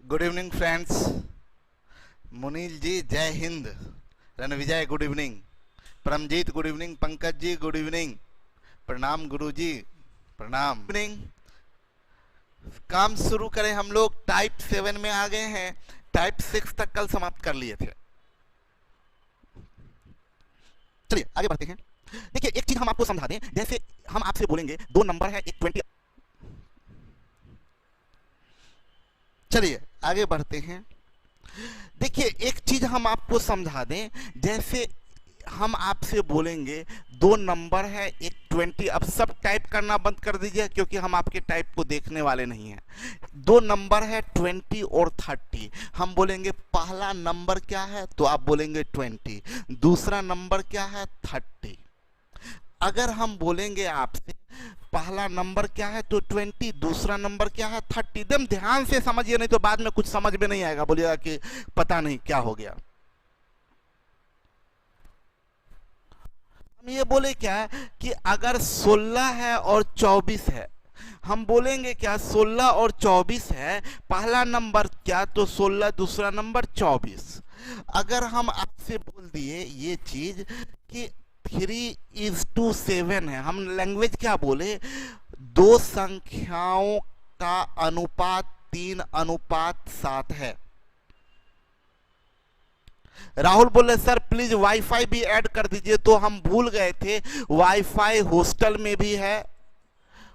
Good evening friends. Munil ji जय हिंद। Ranvijay good evening. Paramjit good evening. Pankaj ji good evening. प्रणाम गुरु जी, प्रणाम। इवनिंग। काम शुरू करें। हम लोग टाइप 7 में आ गए हैं। टाइप 6 तक कल समाप्त कर लिए थे। चलिए आगे बढ़ते हैं। देखिए एक चीज हम आपको समझा दें, जैसे हम आपसे बोलेंगे दो नंबर है, एक 20। चलिए आगे बढ़ते हैं। देखिए एक चीज हम आपको समझा दें, जैसे हम आपसे बोलेंगे दो नंबर है, एक 20। अब सब टाइप करना बंद कर दीजिए क्योंकि हम आपके टाइप को देखने वाले नहीं हैं। दो नंबर है 20 और 30। हम बोलेंगे पहला नंबर क्या है, तो आप बोलेंगे 20। दूसरा नंबर क्या है, 30। अगर हम बोलेंगे आपसे पहला नंबर क्या है तो 20, दूसरा नंबर क्या है 30। एकदम ध्यान से समझिए, नहीं तो बाद में कुछ समझ में नहीं आएगा, बोलिएगा कि पता नहीं क्या हो गया। हम ये बोले क्या कि अगर 16 है और 24 है, हम बोलेंगे क्या 16 और 24 है, पहला नंबर क्या तो 16, दूसरा नंबर 24। अगर हम आपसे बोल दिए ये चीज कि 3:7 है, हम लैंग्वेज क्या बोले, दो संख्याओं का अनुपात 3:7 है। राहुल बोले सर प्लीज वाईफाई भी ऐड कर दीजिए, तो हम भूल गए थे वाईफाई हॉस्टल में भी है,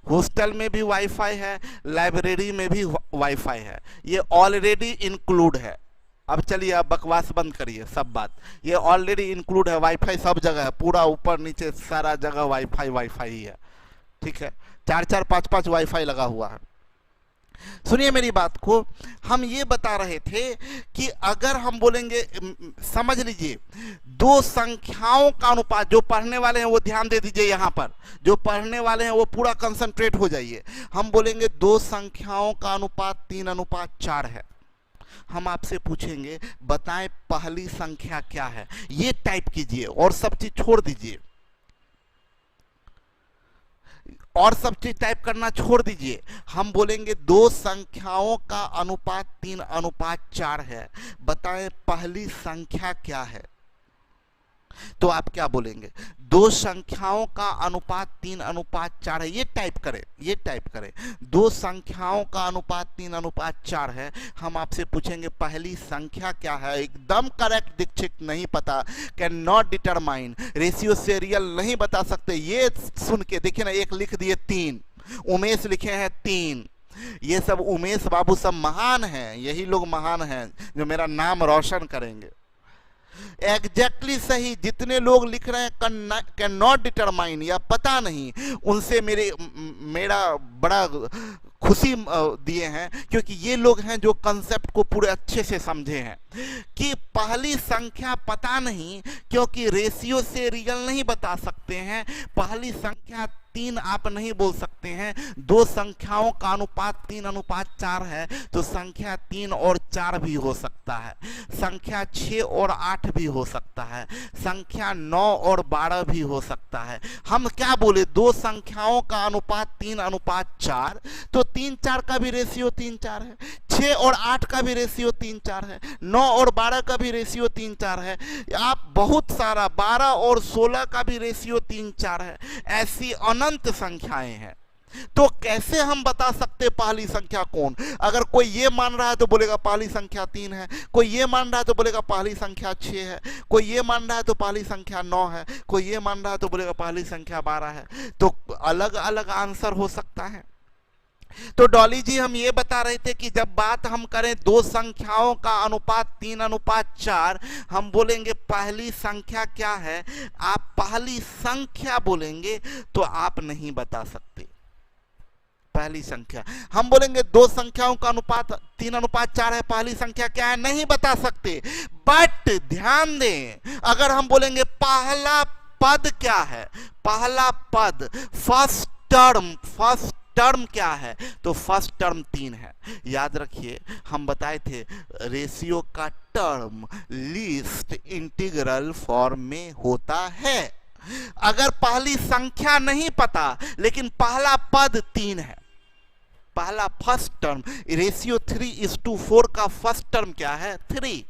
हॉस्टल में भी वाईफाई है, लाइब्रेरी में भी वाईफाई है, ये ऑलरेडी इंक्लूड है। अब चलिए आप बकवास बंद करिए, सब बात ये ऑलरेडी इंक्लूड है। वाईफाई सब जगह है, पूरा ऊपर नीचे सारा जगह वाईफाई वाईफाई ही है। ठीक है, 4-4 5-5 वाईफाई लगा हुआ है। सुनिए मेरी बात को, हम ये बता रहे थे कि अगर हम बोलेंगे, समझ लीजिए दो संख्याओं का अनुपात, जो पढ़ने वाले हैं वो ध्यान दे दीजिए, यहां पर जो पढ़ने वाले हैं वो पूरा कंसंट्रेट हो जाइए। हम बोलेंगे दो संख्याओं का अनुपात 3:4 है। हम आपसे पूछेंगे बताएं पहली संख्या क्या है, ये टाइप कीजिए और सब चीज छोड़ दीजिए, और सब चीज टाइप करना छोड़ दीजिए। हम बोलेंगे दो संख्याओं का अनुपात 3:4 है, बताएं पहली संख्या क्या है। तो आप क्या बोलेंगे, दो संख्याओं का अनुपात 3:4 है, ये टाइप करें, ये टाइप करें। दो संख्याओं का अनुपात 3:4 है। हम आपसे पूछेंगे पहली संख्या क्या है, एकदम करेक्ट दीक्षित, नहीं पता, can not determine, ratio serial नहीं बता सकते। ये सुन के देखिए ना, एक लिख दिए 3, उमेश लिखे हैं 3। ये सब उमेश बाबू सब महान हैं, यही लोग महान हैं जो मेरा नाम रोशन करेंगे। एग्जैक्टली सही, जितने लोग लिख रहे हैं कैन नॉट डिटरमाइन या पता नहीं, उनसे मेरा बड़ा खुशी दिए हैं, क्योंकि ये लोग हैं जो कंसेप्ट को पूरे अच्छे से समझे हैं कि पहली संख्या पता नहीं, क्योंकि रेशियो से रियल नहीं बता सकते हैं। पहली संख्या 3 आप नहीं बोल सकते हैं। दो संख्याओं का अनुपात 3:4 है, तो संख्या 3 और 4 भी हो सकता है, संख्या 6 और 8 भी हो सकता है, संख्या 9 और 12 भी हो सकता है। हम क्या बोले, दो संख्याओं का अनुपात 3:4, तो 3-4 का भी रेशियो 3-4 है, 6 और 8 का भी रेशियो 3-4 है, 9 और 12 का भी रेशियो 3-4 है, आप बहुत सारा 12 और 16 का भी रेशियो 3-4 है। ऐसी अनंत संख्याएं हैं, तो कैसे हम बता सकते पहली संख्या कौन। अगर कोई ये मान रहा है तो बोलेगा पहली संख्या 3 है, कोई ये मान रहा है तो बोलेगा पहली संख्या 6 है, कोई ये मान रहा है तो पहली संख्या 9 है, कोई ये मान रहा है तो बोलेगा पहली संख्या 12 है। तो अलग अलग आंसर हो सकता है। तो डॉली जी हम ये बता रहे थे कि जब बात हम करें दो संख्याओं का अनुपात 3:4, हम बोलेंगे पहली संख्या क्या है, आप पहली संख्या बोलेंगे तो आप नहीं बता सकते पहली संख्या। हम बोलेंगे दो संख्याओं का अनुपात 3:4 है, पहली संख्या क्या है नहीं बता सकते। बट ध्यान दें, अगर हम बोलेंगे पहला पद क्या है, पहला पद फर्स्ट टर्म क्या है, तो फर्स्ट टर्म 3 है। याद रखिए हम बताए थे रेशियो का टर्म लीस्ट इंटीग्रल फॉर्म में होता है। अगर पहली संख्या नहीं पता लेकिन पहला पद 3 है, पहला फर्स्ट टर्म, रेशियो 3:4 का फर्स्ट टर्म क्या है 3,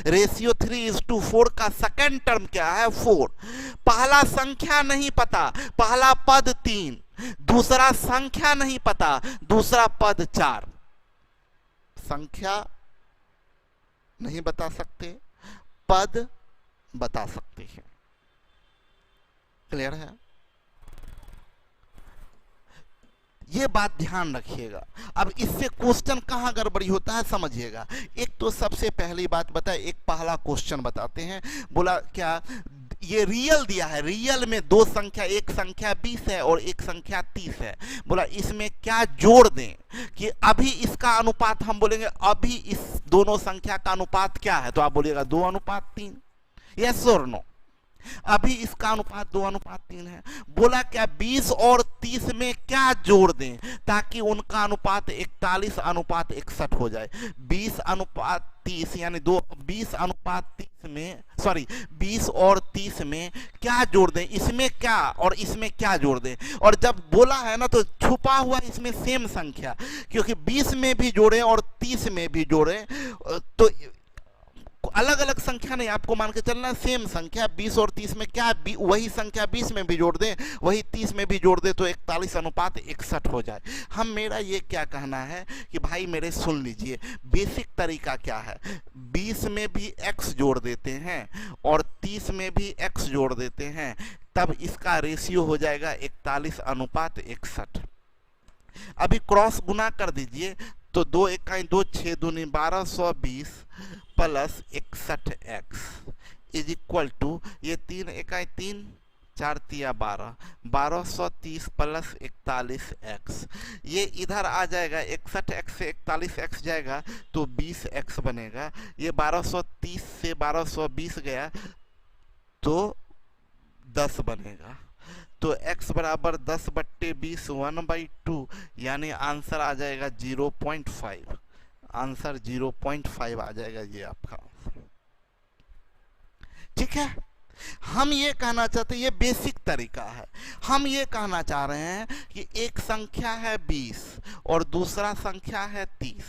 रेशियो 3:4 का सेकंड टर्म क्या है 4। पहला संख्या नहीं पता, पहला पद 3, दूसरा संख्या नहीं पता, दूसरा पद 4। संख्या नहीं बता सकते, पद बता सकते हैं। क्लियर है? ये बात ध्यान रखिएगा। अब इससे क्वेश्चन कहां गड़बड़ी होता है समझिएगा। एक तो सबसे पहली बात बताए, एक पहला क्वेश्चन बताते हैं। बोला क्या, ये रियल दिया है, रियल में दो संख्या, एक संख्या 20 है और एक संख्या 30 है। बोला इसमें क्या जोड़ दें कि अभी इसका अनुपात, हम बोलेंगे अभी इस दोनों संख्या का अनुपात क्या है, तो आप बोलिएगा 2:3। यस और नो? अभी इसका अनुपात 2:3 है। बोला क्या 20 और 30 में क्या जोड़ दें ताकि उनका अनुपात 41:61 हो जाए। 20:30 यानी 20:30 में, सॉरी 20 और 30 में क्या जोड़ दें, इसमें क्या और इसमें क्या जोड़ दें। और जब बोला है ना तो छुपा हुआ इसमें सेम संख्या, क्योंकि 20 में भी जोड़े और 30 में भी जोड़े तो अलग अलग संख्या नहीं, आपको मान के चलना सेम संख्या 20 और 30 में क्या, वही संख्या 20 में भी जोड़ दें, वही 30 में भी जोड़ दे तो 41:61 हो जाए। हम, मेरा ये क्या कहना है कि भाई मेरे सुन लीजिए, बेसिक तरीका क्या है, 20 में भी x जोड़ देते हैं और 30 में भी x जोड़ देते हैं, तब इसका रेशियो हो जाएगा 41:61। अभी क्रॉस गुना कर दीजिए तो 2 1 2 6 दूनी 1220 plus 61x is equal to, ये 3 1 3 4 3 12, 1230 प्लस 41x। ये इधर आ जाएगा, 61x से 41x जाएगा तो 20x बनेगा। ये 1230 से 1220 गया तो 10 बनेगा। तो x बराबर 10/20 1/2, यानी आंसर आ जाएगा 0.5। आंसर 0.5 आ जाएगा ये आपका। ठीक है, हम ये कहना चाहते हैं, ये बेसिक तरीका है। हम ये कहना चाह रहे हैं कि एक संख्या है 20 और दूसरा संख्या है 30।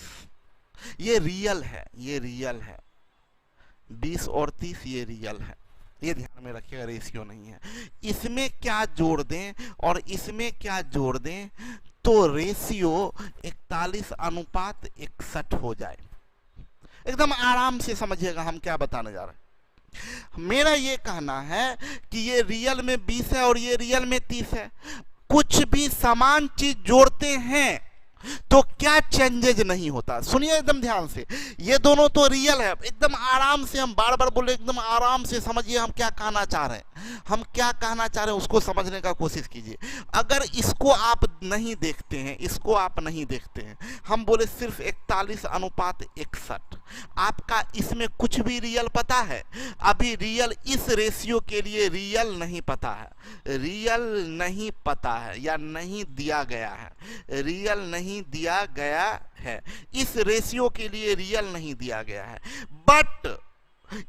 ये रियल है, ये रियल है, 20 और 30 ये रियल है। ये ध्यान में रखिएगा, रेशियो नहीं है। इसमें क्या जोड़ दें और इसमें क्या जोड़ दें तो रेशियो 41:61 हो जाए। एकदम आराम से समझिएगा हम क्या बताने जा रहे हैं। मेरा ये कहना है कि ये रियल में 20 है और ये रियल में 30 है। कुछ भी समान चीज जोड़ते हैं तो क्या चेंजेज नहीं होता। सुनिए एकदम ध्यान से, ये दोनों तो रियल है। एकदम आराम से, हम बार बार बोले, एकदम आराम से समझिए हम क्या कहना चाह रहे हैं। हम क्या कहना चाह रहे हैं उसको समझने का कोशिश कीजिए। अगर इसको आप नहीं देखते हैं, इसको आप नहीं देखते हैं, हम बोले सिर्फ 41:61, आपका इसमें कुछ भी रियल पता है? अभी रियल इस रेशियो के लिए रियल नहीं पता है, रियल नहीं पता है या नहीं दिया गया है, रियल नहीं दिया गया है। इस रेशियो के लिए रियल नहीं दिया गया है, बट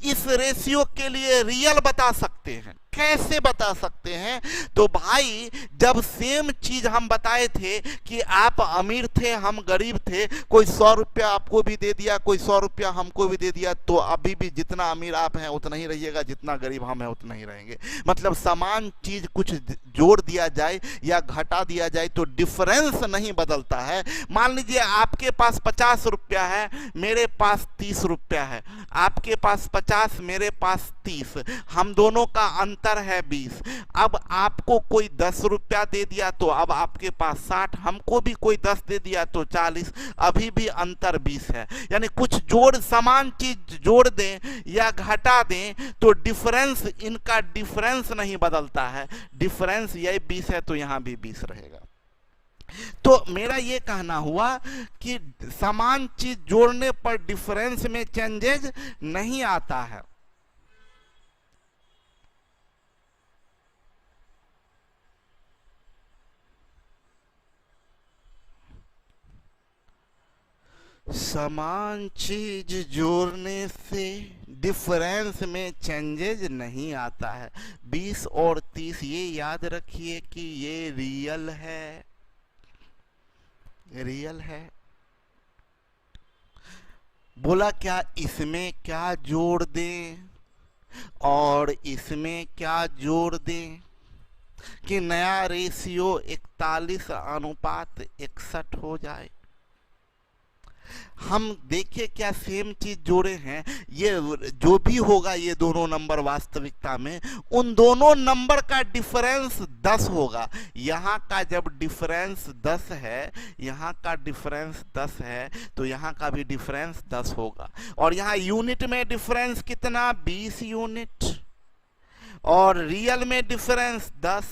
इस रेशियो के लिए रियल बता सकते हैं। कैसे बता सकते हैं? तो भाई जब सेम चीज हम बताए थे कि आप अमीर थे हम गरीब थे, कोई 100 रुपया आपको भी दे दिया, कोई 100 रुपया हमको भी दे दिया, तो अभी भी जितना अमीर आप हैं उतना ही रहिएगा, जितना गरीब हम हैं उतना ही रहेंगे। मतलब समान चीज कुछ जोड़ दिया जाए या घटा दिया जाए तो डिफरेंस नहीं बदलता है। मान लीजिए आपके पास 50 रुपया है, मेरे पास 30 रुपया है, आपके पास 50 मेरे पास 30, हम दोनों का अंतर है 20। अब आपको कोई 10 रुपया दे दिया तो अब आपके पास 60, हमको भी कोई 10 दे दिया तो 40, अभी भी अंतर 20 है। यानी कुछ जोड़, समान चीज जोड़ दें या घटा दें तो डिफरेंस, इनका डिफरेंस नहीं बदलता है। डिफरेंस यही 20 है तो यहां भी 20 रहेगा। तो मेरा ये कहना हुआ कि समान चीज जोड़ने पर डिफरेंस में चेंजेज नहीं आता है। समान चीज जोड़ने से डिफरेंस में चेंजेज नहीं आता है। 20 और 30 ये याद रखिए कि ये रियल है, रियल है। बोला क्या इसमें क्या जोड़ दें और इसमें क्या जोड़ दें कि नया रेशियो 41:61 हो जाए। हम देखे क्या सेम चीज जोड़े हैं, ये जो भी होगा ये दोनों नंबर वास्तविकता में उन दोनों नंबर का डिफरेंस 10 होगा। यहाँ का जब डिफरेंस 10 है, यहाँ का डिफरेंस 10 है, तो यहाँ का भी डिफरेंस 10 होगा। और यहाँ यूनिट में डिफरेंस कितना, 20 यूनिट, और रियल में डिफरेंस 10,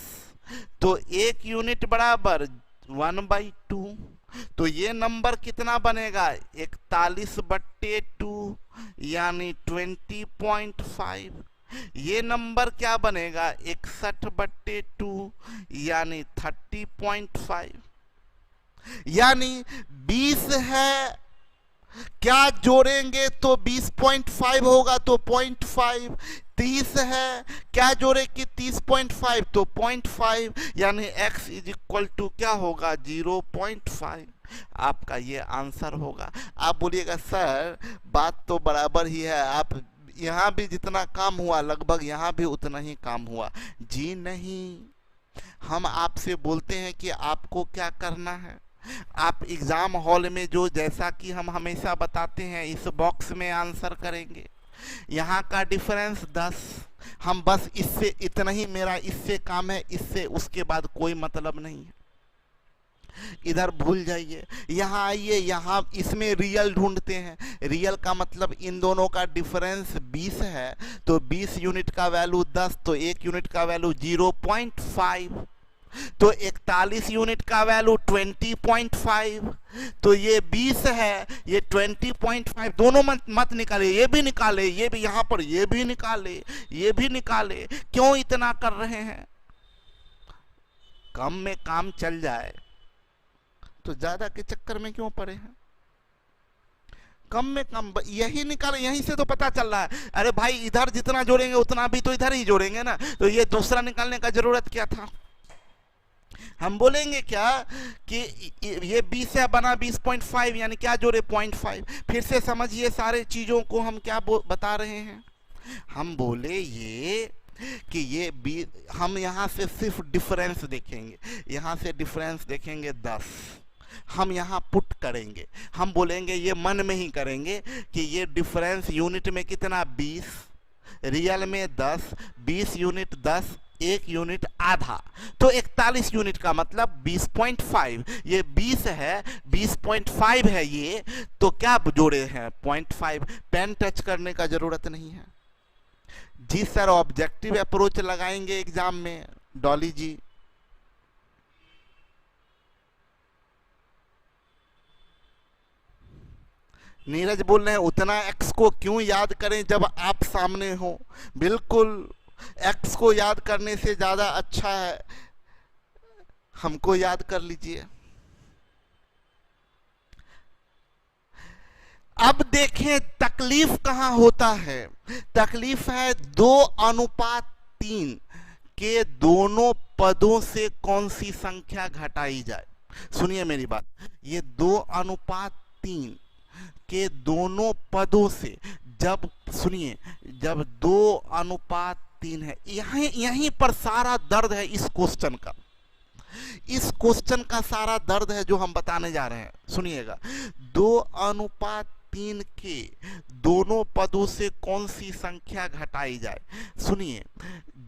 तो 1 यूनिट बराबर 1/2। तो ये नंबर कितना बनेगा, 41/2 यानी 20.5। ये नंबर क्या बनेगा, 61/2 यानी 30.5। यानी 20 है, क्या जोड़ेंगे तो 20.5 होगा, तो 0.5। 30 है, क्या जोड़े कि 30.5 तो 0.5, यानी x = क्या होगा, 0.5। आपका ये आंसर होगा। आप बोलिएगा सर बात तो बराबर ही है, आप यहाँ भी जितना काम हुआ लगभग यहाँ भी उतना ही काम हुआ। जी नहीं, हम आपसे बोलते हैं कि आपको क्या करना है। आप एग्जाम हॉल में जो, जैसा कि हम हमेशा बताते हैं, इस बॉक्स में आंसर करेंगे। यहाँ का डिफरेंस 10, हम बस इससे इतना ही, मेरा इससे काम है, इससे उसके बाद कोई मतलब नहीं है, इधर भूल जाइए। यहाँ आइए, यहाँ इसमें रियल ढूंढते हैं। रियल का मतलब इन दोनों का डिफरेंस 20 है, तो 20 यूनिट का वैल्यू 10, तो 1 यूनिट का वैल्यू 0.5, तो 41 यूनिट का वैल्यू 20.5, तो ये 20 है, ये 20.5, दोनों मत निकाले, ये भी निकाले, ये भी यहाँ पर, ये भी निकाले, ये भी निकाले। क्यों इतना कर रहे हैं, कम में काम चल जाए तो ज्यादा के चक्कर में क्यों पड़े हैं। कम में कम यही निकाले, यहीं से तो पता चल रहा है। अरे भाई इधर जितना जोड़ेंगे उतना भी तो इधर ही जोड़ेंगे ना, तो ये दूसरा निकालने का जरूरत क्या था। हम बोलेंगे क्या कि ये 20 है, बना 20.5, यानी क्या जोड़े, 0.5। फिर से समझिए सारे चीजों को हम क्या बता रहे हैं। हम बोले ये कि ये हम यहाँ से सिर्फ डिफरेंस देखेंगे, यहाँ से डिफरेंस देखेंगे 10, हम यहाँ पुट करेंगे। हम बोलेंगे, ये मन में ही करेंगे कि ये डिफरेंस यूनिट में कितना, 20, रियल में 10, 20 यूनिट 10, 1 यूनिट आधा, तो 41 यूनिट का मतलब 20.5। ये 20 है, 20.5 है ये, तो क्या जोड़े हैं, 0.5। पेन टच करने का जरूरत नहीं है। जी सर ऑब्जेक्टिव अप्रोच लगाएंगे एग्जाम में, डॉली जी। नीरज बोल रहे हैं उतना एक्स को क्यों याद करें जब आप सामने हो। बिल्कुल, एक्स को याद करने से ज्यादा अच्छा है हमको याद कर लीजिए। अब देखें तकलीफ कहां होता है। तकलीफ है 2:3 के दोनों पदों से कौन सी संख्या घटाई जाए। सुनिए मेरी बात, ये 2:3 के दोनों पदों से, जब सुनिए, जब 2:3 है, यहीं पर सारा दर्द है इस क्वेश्चन का। इस क्वेश्चन का सारा दर्द है जो हम बताने जा रहे हैं। सुनिएगा, 2:3 के दोनों पदों से कौन सी संख्या घटाई जाए। सुनिए,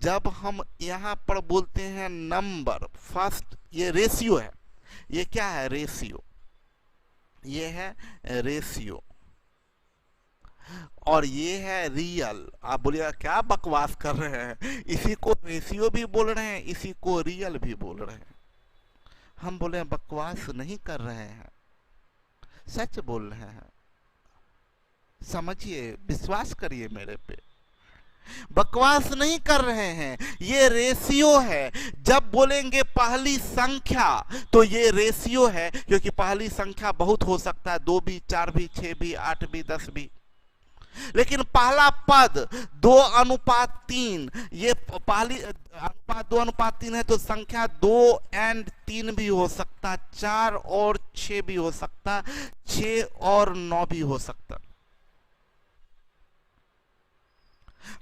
जब हम यहाँ पर बोलते हैं नंबर, फर्स्ट ये रेशियो है, ये क्या है, रेशियो, ये है रेशियो, और ये है रियल। आप बोलिएगा क्या बकवास कर रहे हैं, इसी को रेशियो भी बोल रहे हैं, इसी को रियल भी बोल रहे हैं। हम बोले बकवास नहीं कर रहे हैं, सच बोल रहे हैं, समझिए, विश्वास करिए मेरे पे, बकवास नहीं कर रहे हैं। ये रेशियो है। जब बोलेंगे पहली संख्या तो ये रेशियो है, क्योंकि पहली संख्या बहुत हो सकता है, 2 भी, 4 भी, 6 भी, 8 भी, 10 भी। लेकिन पहला पद 2:3, ये पहली अनुपात 2:3 है, तो संख्या 2 और 3 भी हो सकता, 4 और 6 भी हो सकता, 6 और 9 भी हो सकता।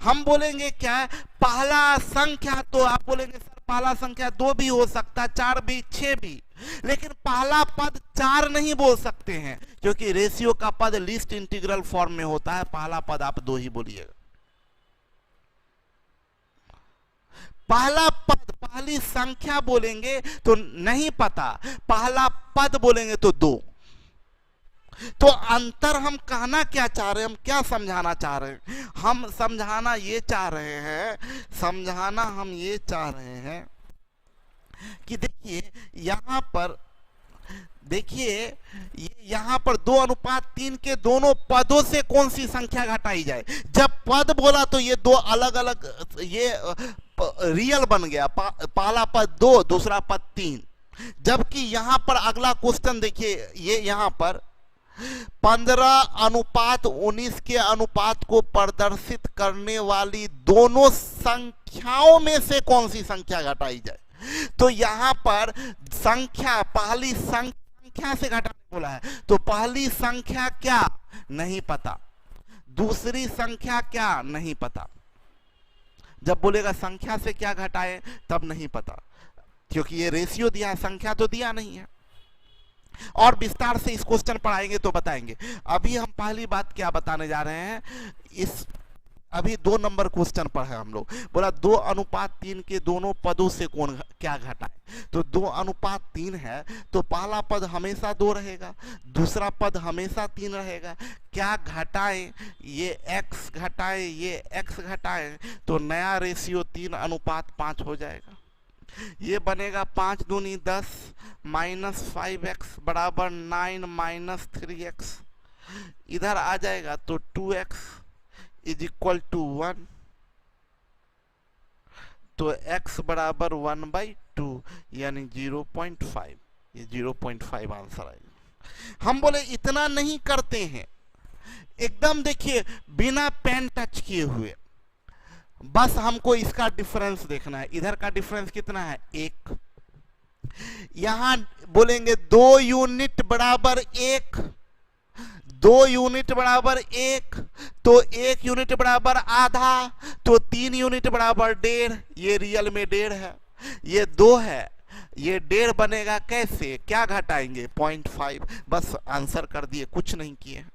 हम बोलेंगे क्या है, पहला संख्या, तो आप बोलेंगे सर पहला संख्या 2 भी हो सकता, 4 भी, 6 भी, लेकिन पहला पद 4 नहीं बोल सकते हैं, क्योंकि रेशियो का पद लीस्ट इंटीग्रल फॉर्म में होता है। पहला पद आप 2 ही बोलिएगा। पहला पद, पहली संख्या बोलेंगे तो नहीं पता, पहला पद बोलेंगे तो 2। तो अंतर हम कहना क्या चाह रहे हैं, हम क्या समझाना चाह रहे हैं, हम समझाना ये चाह रहे हैं कि देखिए यहां पर, देखिए यहां पर 2:3 के दोनों पदों से कौन सी संख्या घटाई जाए। जब पद बोला तो ये दो अलग अलग, ये रियल बन गया, पहला पद 2, दूसरा पद 3। जबकि यहां पर अगला क्वेश्चन देखिए, ये यहां पर 15:19 के अनुपात को प्रदर्शित करने वाली दोनों संख्याओं में से कौन सी संख्या घटाई जाए। तो यहां पर संख्या, पहली संख्या से घटाने बोला है, तो पहली संख्या क्या नहीं पता, दूसरी संख्या क्या नहीं पता। जब बोलेगा संख्या से क्या घटाए तब नहीं पता, क्योंकि ये रेशियो दिया है, संख्या तो दिया नहीं है। और विस्तार से इस क्वेश्चन पढ़ाएंगे तो बताएंगे। अभी हम पहली बात क्या बताने जा रहे हैं, इस अभी 2 नंबर क्वेश्चन पर है हम लोग। बोला 2:3 के दोनों पदों से कौन क्या घटाए। तो 2:3 है तो पहला पद हमेशा 2 रहेगा, दूसरा पद हमेशा 3 रहेगा। क्या घटाए, ये x घटाए, ये x घटाए, तो नया रेशियो 3:5 हो जाएगा। ये बनेगा 5 दूनी 10 -5x बराबर 9 - 3x। इधर आ जाएगा तो 2x = 1, तो x बराबर 1/2 यानी 0.5। ये 0.5 आंसर आएगा। हम बोले इतना नहीं करते हैं, एकदम देखिए बिना पेन टच किए हुए, बस हमको इसका डिफरेंस देखना है। इधर का डिफरेंस कितना है, 1। यहां बोलेंगे 2 यूनिट बराबर 1, 2 यूनिट बराबर 1, तो 1 यूनिट बराबर आधा, तो 3 यूनिट बराबर 1.5। ये रियल में 1.5 है, ये 2 है, ये 1.5 बनेगा कैसे, क्या घटाएंगे 0.5। बस आंसर कर दिए, कुछ नहीं किए।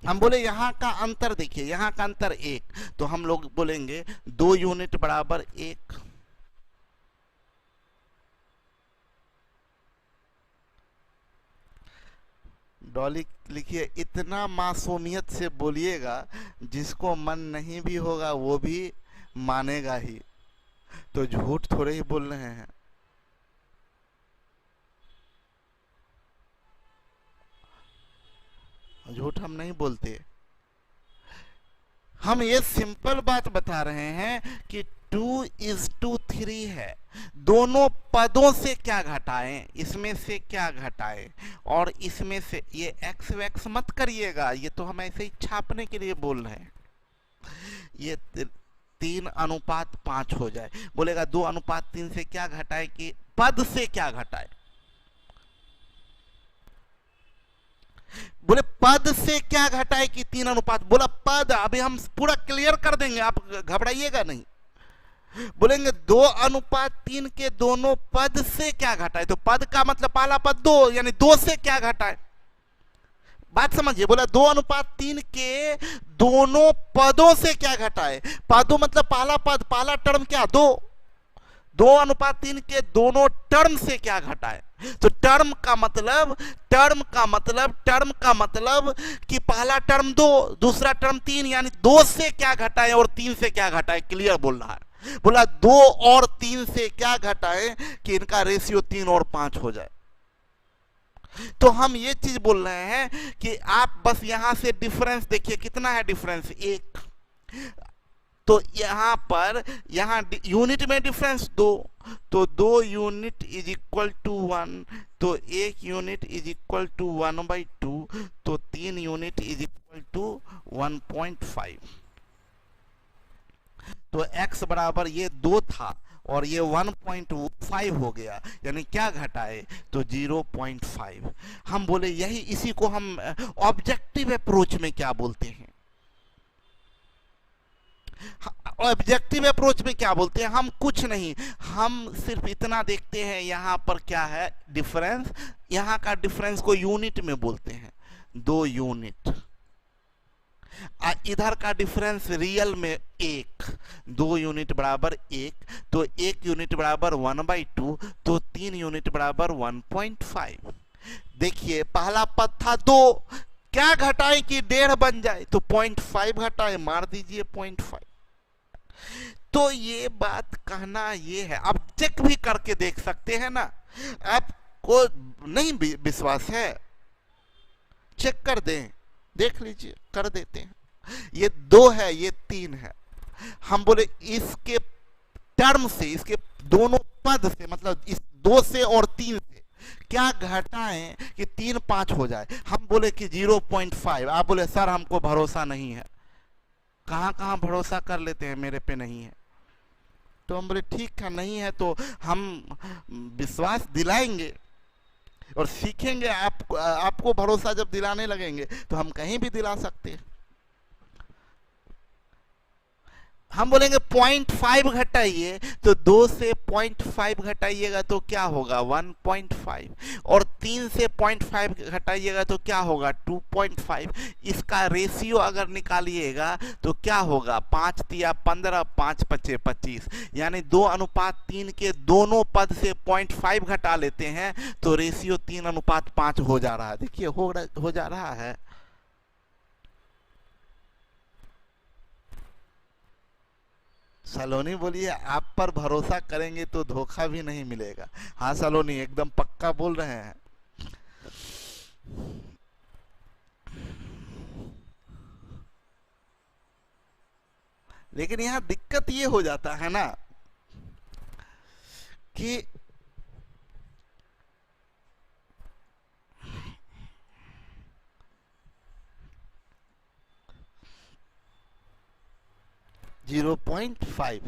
हम बोले यहाँ का अंतर देखिए, यहाँ का अंतर 1, तो हम लोग बोलेंगे 2 यूनिट बराबर 1। डॉली लिखिए, इतना मासूमियत से बोलिएगा जिसको मन नहीं भी होगा वो भी मानेगा ही, तो झूठ थोड़े ही बोल रहे हैं। झूठ हम नहीं बोलते, हम ये सिंपल बात बता रहे हैं कि 2:3 है, दोनों पदों से क्या घटाएं, इसमें से क्या घटाएं, और इसमें से ये x वैक्स मत करिएगा, ये तो हम ऐसे ही छापने के लिए बोल रहे हैं। ये 3:5 हो जाए। बोलेगा 2:3 से क्या घटाए कि पद से क्या घटाए। बोले पद से क्या घटाए कि 3:5। बोला पद, अभी हम पूरा क्लियर कर देंगे, आप घबराइएगा नहीं। बोलेंगे 2:3 के दोनों पद से क्या घटाए, तो पद का मतलब पहला पद 2, यानी 2 से क्या घटाए, बात समझिए। बोला 2:3 के दोनों पदों से क्या घटाए, पदों मतलब पहला पद, पहला टर्म क्या 2, 2:3 के दोनों टर्म से क्या घटाए। तो टर्म का मतलब कि पहला टर्म 2, दूसरा टर्म 3, यानी 2 से क्या घटाए और 3 से क्या घटाए, क्लियर बोल रहा है। बोला 2 और 3 से क्या घटाए कि इनका रेशियो 3 और 5 हो जाए। तो हम ये चीज बोल रहे हैं कि आप बस यहां से डिफरेंस देखिए, कितना है डिफरेंस 1, तो यहां पर यहां यूनिट में डिफरेंस 2, तो 2 यूनिट इज इक्वल टू 1, तो 1 यूनिट इज इक्वल टू 1/2, तो 3 यूनिट इज इक्वल टू 1.5। तो x बराबर ये 2 था और ये 1.5 हो गया, यानी क्या घटाए तो 0.5। हम बोले यही, इसी को हम ऑब्जेक्टिव अप्रोच में क्या बोलते हैं, ऑब्जेक्टिव अप्रोच में क्या बोलते हैं, हम कुछ नहीं, हम सिर्फ इतना देखते हैं यहाँ पर क्या है डिफरेंस, यहाँ का डिफरेंस को यूनिट में बोलते हैं 2 यूनिट, इधर का डिफरेंस रियल में 1, 2 यूनिट बराबर 1, तो 1 यूनिट बराबर 1/2, तो 3 यूनिट बराबर 1.5। देखिए पहला पद था 2, क्या घटाएं कि 1.5 बन जाए, तो 0.5 घटाएं, मार दीजिए 0.5। तो ये बात कहना ये है, आप चेक भी करके देख सकते हैं ना, आपको नहीं विश्वास है चेक कर दें, देख लीजिए, कर देते हैं। ये 2 है, ये 3 है, हम बोले इसके टर्म से, इसके दोनों पद से, मतलब इस 2 से और 3 से क्या घटाएं कि 3 5 हो जाए, हम बोले कि 0.5। आप बोले सर हमको भरोसा नहीं है, कहां कहां भरोसा कर लेते हैं, मेरे पे नहीं है, तो हम बोले ठीक है, नहीं है तो हम विश्वास दिलाएंगे और सीखेंगे, आपको भरोसा जब दिलाने लगेंगे तो हम कहीं भी दिला सकते हैं। हम बोलेंगे 0.5 घटाइए, तो 2 से 0.5 घटाइएगा तो क्या होगा 1.5, और 3 से 0.5 घटाइएगा तो क्या होगा 2.5। इसका रेशियो अगर निकालिएगा तो क्या होगा 5 तिया 15, 5 पचे 25, यानी 2:3 के दोनों पद से 0.5 घटा लेते हैं तो रेशियो 3:5 हो जा रहा है। देखिए हो जा रहा है। सलोनी बोलिए आप पर भरोसा करेंगे तो धोखा भी नहीं मिलेगा। हाँ सलोनी एकदम पक्का बोल रहे हैं। लेकिन यहां दिक्कत ये हो जाता है ना कि 0.5।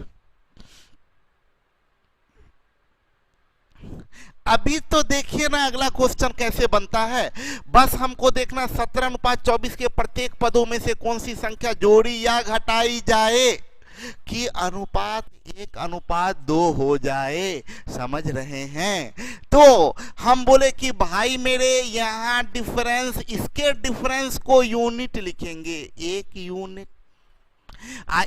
अभी तो देखिए ना अगला क्वेश्चन कैसे बनता है, बस हमको देखना 17:24 के प्रत्येक पदों में से कौन सी संख्या जोड़ी या घटाई जाए कि अनुपात 1:2 हो जाए। समझ रहे हैं? तो हम बोले कि भाई मेरे यहाँ डिफरेंस, इसके डिफरेंस को यूनिट लिखेंगे 1 यूनिट,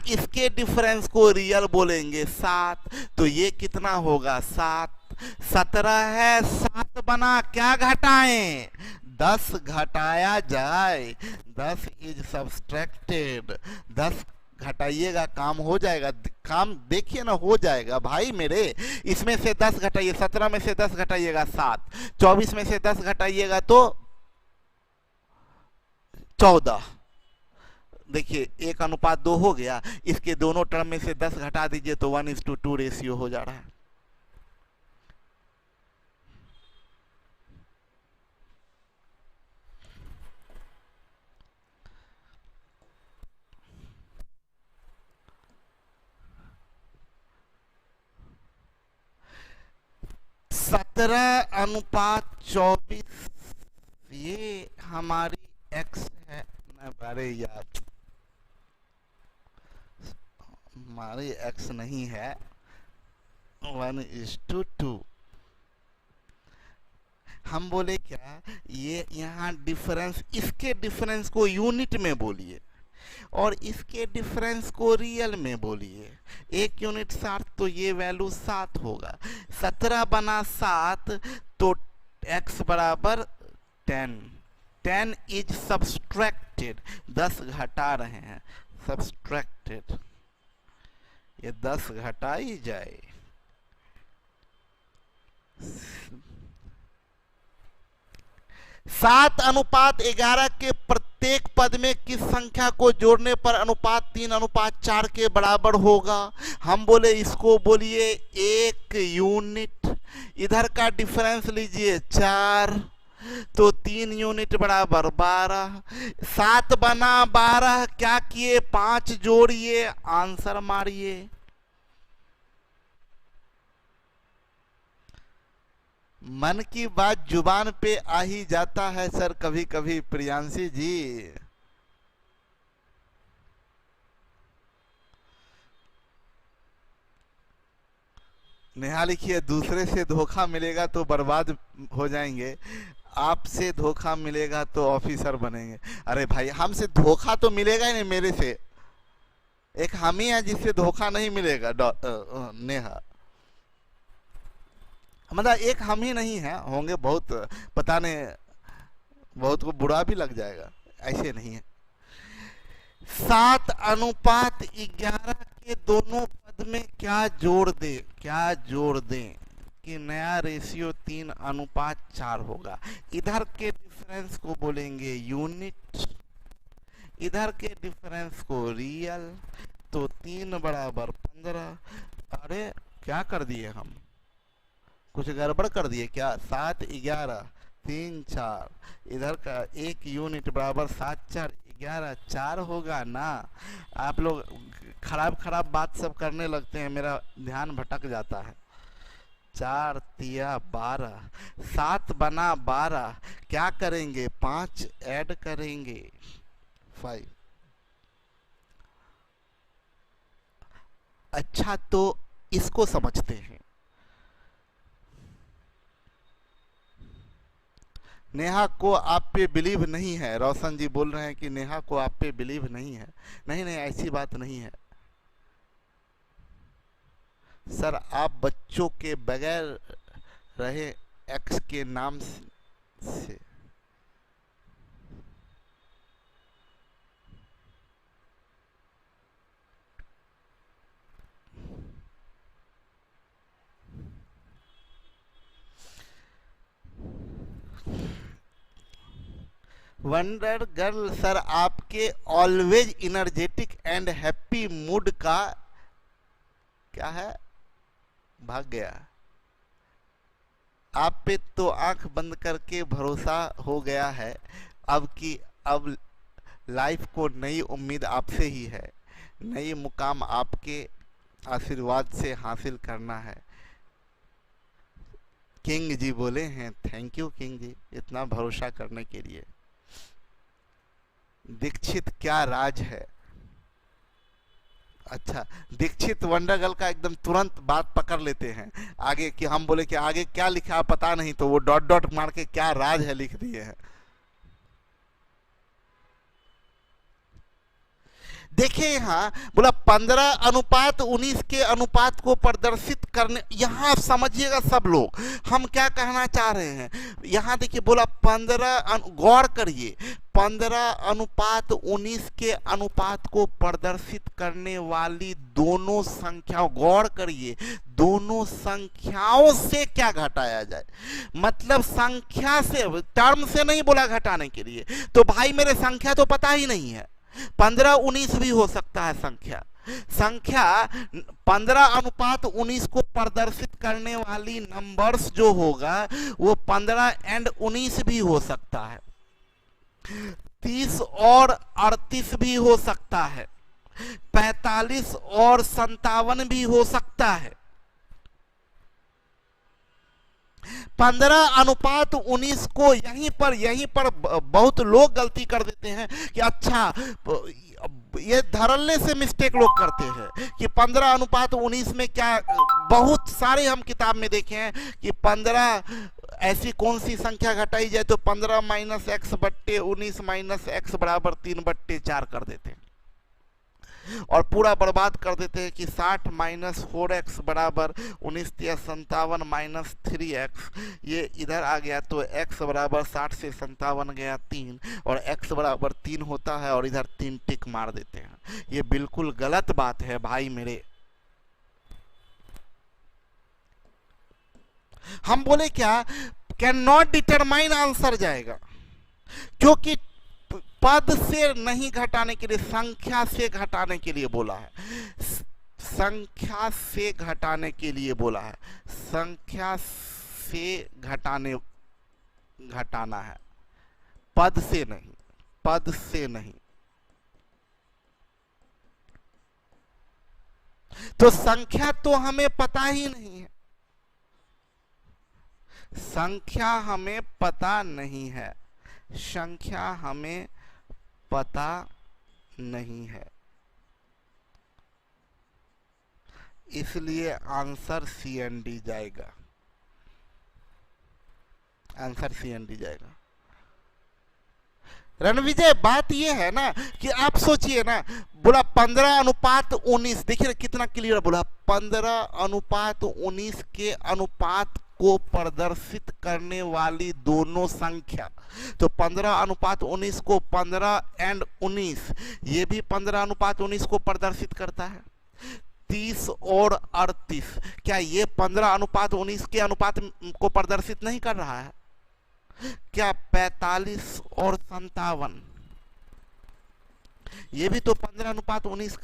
इसके डिफरेंस को रियल बोलेंगे 7, तो ये कितना होगा 7, 17 है, 7 बना, क्या घटाएं 10 घटाया जाए, 10 इज सब्सट्रैक्टेड, 10 घटाइएगा काम हो जाएगा, काम देखिए ना हो जाएगा भाई मेरे। इसमें से 10 घटाइए, 17 में से 10 घटाइएगा 7, 24 में से 10 घटाइएगा तो 14। देखिए 1:2 हो गया, इसके दोनों टर्म में से 10 घटा दीजिए तो 1:2 रेशियो हो जा रहा है। सत्रह अनुपात 24, ये हमारी x है। अरे यार हमारी x नहीं है, 1:2। हम बोले क्या, ये यहाँ डिफरेंस, इसके डिफरेंस को यूनिट में बोलिए और इसके डिफरेंस को रियल में बोलिए। 1 यूनिट 7, तो ये वैल्यू 7 होगा। 17 बना 7, तो x बराबर 10, 10 इज सब्सट्रैक्टेड, 10 घटा रहे हैं, सब्सट्रैक्टेड, ये 10 घटाई जाए। 7:11 के प्रत्येक पद में किस संख्या को जोड़ने पर अनुपात 3:4 के बराबर होगा? हम बोले इसको बोलिए 1 यूनिट। इधर का डिफरेंस लीजिए 4, तो 3 यूनिट बराबर 12। 7 बना 12, क्या किए 5 जोड़िए, आंसर मारिए। मन की बात जुबान पे आ ही जाता है सर कभी कभी प्रियांशी जी। नेहा लिखिए दूसरे से धोखा मिलेगा तो बर्बाद हो जाएंगे, आपसे धोखा मिलेगा तो ऑफिसर बनेंगे। अरे भाई हमसे धोखा तो मिलेगा ही नहीं, मेरे से एक हम ही है जिससे धोखा नहीं मिलेगा। नेहा मतलब एक हम ही नहीं है, होंगे बहुत, पता नहीं बहुत को बुरा भी लग जाएगा, ऐसे नहीं है। 7:11 के दोनों पद में क्या जोड़ दे, क्या जोड़ दें कि नया रेशियो 3:4 होगा। इधर के डिफरेंस को बोलेंगे यूनिट, इधर के डिफरेंस को रियल, तो 3 बराबर 15। अरे क्या कर दिए हम, कुछ गड़बड़ कर दिए क्या? 7 11 3 4, इधर का 1 यूनिट बराबर 7 4 11 4 होगा ना। आप लोग खराब बात सब करने लगते हैं, मेरा ध्यान भटक जाता है। 4 3 12, 7 बना 12, क्या करेंगे 5 ऐड करेंगे 5। अच्छा तो इसको समझते हैं। नेहा को आप पे बिलीव नहीं है, रोशन जी बोल रहे हैं कि नेहा को आप पे बिलीव नहीं है। नहीं नहीं ऐसी बात नहीं है सर, आप बच्चों के बगैर रहे एक्स के नाम से। वंडर गर्ल सर, आपके always energetic and happy mood का क्या है, भाग गया। आप पे तो आंख बंद करके भरोसा हो गया है अब लाइफ को नई उम्मीद आपसे ही है, नई मुकाम आपके आशीर्वाद से हासिल करना है। किंग जी बोले हैं, थैंक यू किंग जी इतना भरोसा करने के लिए। दीक्षित क्या राज है? अच्छा दीक्षित वंडरगर्ल का एकदम तुरंत बात पकड़ लेते हैं आगे, कि हम बोले कि आगे क्या लिखा पता नहीं, तो वो डॉट डॉट मार के क्या राज है लिख दिए हैं। देखिए यहाँ बोला 15:19 के अनुपात को प्रदर्शित करने, यहाँ समझिएगा सब लोग हम क्या कहना चाह रहे हैं। यहाँ देखिए बोला 15, गौर करिए 15:19 के अनुपात को प्रदर्शित करने वाली दोनों संख्याओं, गौर करिए दोनों संख्याओं से क्या घटाया जाए, मतलब संख्या से, टर्म से नहीं बोला घटाने के लिए। तो भाई मेरे संख्या तो पता ही नहीं है, 15-19 भी हो सकता है संख्या 15:19 को प्रदर्शित करने वाली नंबर्स जो होगा वो 15 और 19 भी हो सकता है, 30 और 38 भी हो सकता है, 45 और 57 भी हो सकता है। 15:19 को यहीं पर बहुत लोग गलती कर देते हैं कि अच्छा, ये धरल्ले से मिस्टेक लोग करते हैं कि 15:19 में क्या, बहुत सारे हम किताब में देखे हैं कि 15 ऐसी कौन सी संख्या घटाई जाए तो 15 - x बट्टे 19 - x बराबर 3/4 कर देते हैं, और पूरा बर्बाद कर देते हैं कि 60 - 4x बराबर 19 × 57 - 3x, ये इधर आ गया तो x बराबर 60 से 57 गया 3, और x बराबर 3 होता है, और इधर 3 टिक मार देते हैं। ये बिल्कुल गलत बात है भाई मेरे। हम बोले क्या, कैन नॉट डिटरमाइन आंसर जाएगा, क्योंकि पद से नहीं घटाने के लिए, संख्या से घटाने के लिए बोला है, संख्या से घटाने के लिए बोला है, संख्या से घटाना है, पद से नहीं, पद से नहीं। तो संख्या तो हमें पता ही नहीं है, संख्या हमें पता नहीं है, संख्या हमें पता नहीं है, इसलिए आंसर CND जाएगा, आंसर CND जाएगा। रणविजय बात ये है ना कि आप सोचिए ना, बोला 15:19, देखिए कितना क्लियर बोला, 15:19 के अनुपात को प्रदर्शित करने वाली दोनों संख्या। तो 15:19 को 15 और 19, ये भी 15:19 को प्रदर्शित करता है। 30 और 38, क्या ये 15:19 के अनुपात को प्रदर्शित नहीं कर रहा है? क्या 45 और 57, ये भी तो 15:19,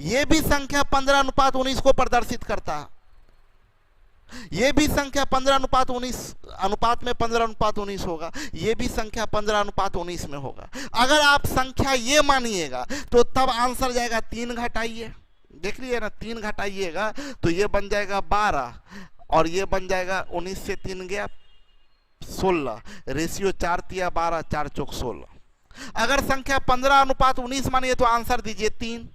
ये भी संख्या 15:19 को प्रदर्शित करता है, ये भी संख्या 15:19 अनुपात में 15:19 होगा, ये भी संख्या 15:19 में होगा। अगर आप संख्या ये मानिएगा तो तब आंसर जाएगा 3 घटाइए, देख लीजिए ना, 3 घटाइएगा तो ये बन जाएगा 12 और ये बन जाएगा 19 से 3 गया 16, रेशियो 4 तिया 12, 4 चौक 16। अगर संख्या 15:19 मानिए तो आंसर दीजिए 3,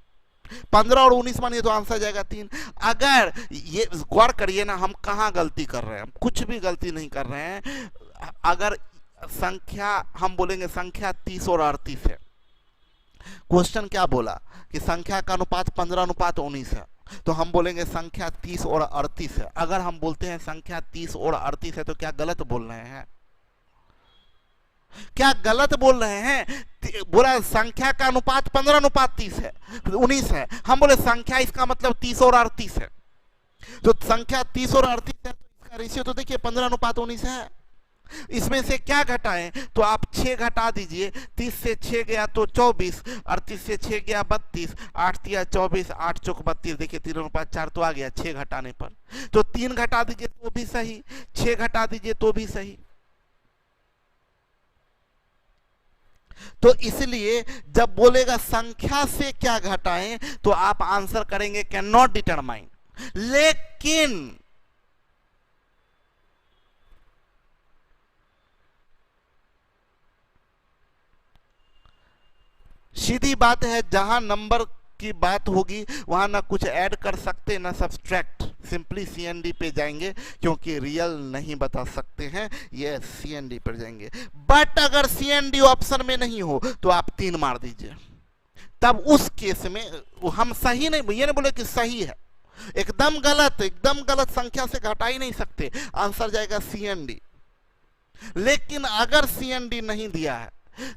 15 और 19 मानिए तो आंसर जाएगा 3। अगर ये गौर करिए ना, हम कहाँ गलती कर रहे हैं, कुछ भी गलती नहीं कर रहे हैं। अगर संख्या हम बोलेंगे संख्या 30 और 38 है, क्वेश्चन क्या बोला कि संख्या का अनुपात 15:19 है, तो हम बोलेंगे संख्या 30 और 38 है। अगर हम बोलते हैं संख्या 30 और 38 है तो क्या गलत बोल रहे हैं? क्या गलत बोल रहे हैं? बोला संख्या का अनुपात 15:30 है, 19 है, हम बोले संख्या इसका मतलब 30 और 38 है, तो संख्या 30 और 38 है तो इसका रेशियो तो देखिए 15:19 है। इसमें से क्या घटाएं तो आप 6 घटा दीजिए, 30 से 6 गया तो 24, 38 से 6 गया 32, 8 तिया 24, 8 चौक 32, देखिए 3:4 तो आ गया 6 घटाने पर। तो 3 घटा दीजिए तो भी सही, 6 घटा दीजिए तो भी सही। तो इसलिए जब बोलेगा संख्या से क्या घटाएं तो आप आंसर करेंगे कैन नॉट डिटरमाइन। लेकिन सीधी बात है, जहां नंबर की बात होगी वहां ना कुछ ऐड कर सकते ना सब्सट्रैक्ट, सिंपली CND पे जाएंगे क्योंकि रियल नहीं बता सकते हैं, ये CND पर जाएंगे। बट अगर CND ऑप्शन में नहीं हो तो आप 3 मार दीजिए, तब उस केस में हम सही नहीं, ये नहीं बोले कि सही है, एकदम गलत संख्या से घटा ही नहीं सकते, आंसर जाएगा CND। लेकिन अगर CND नहीं दिया है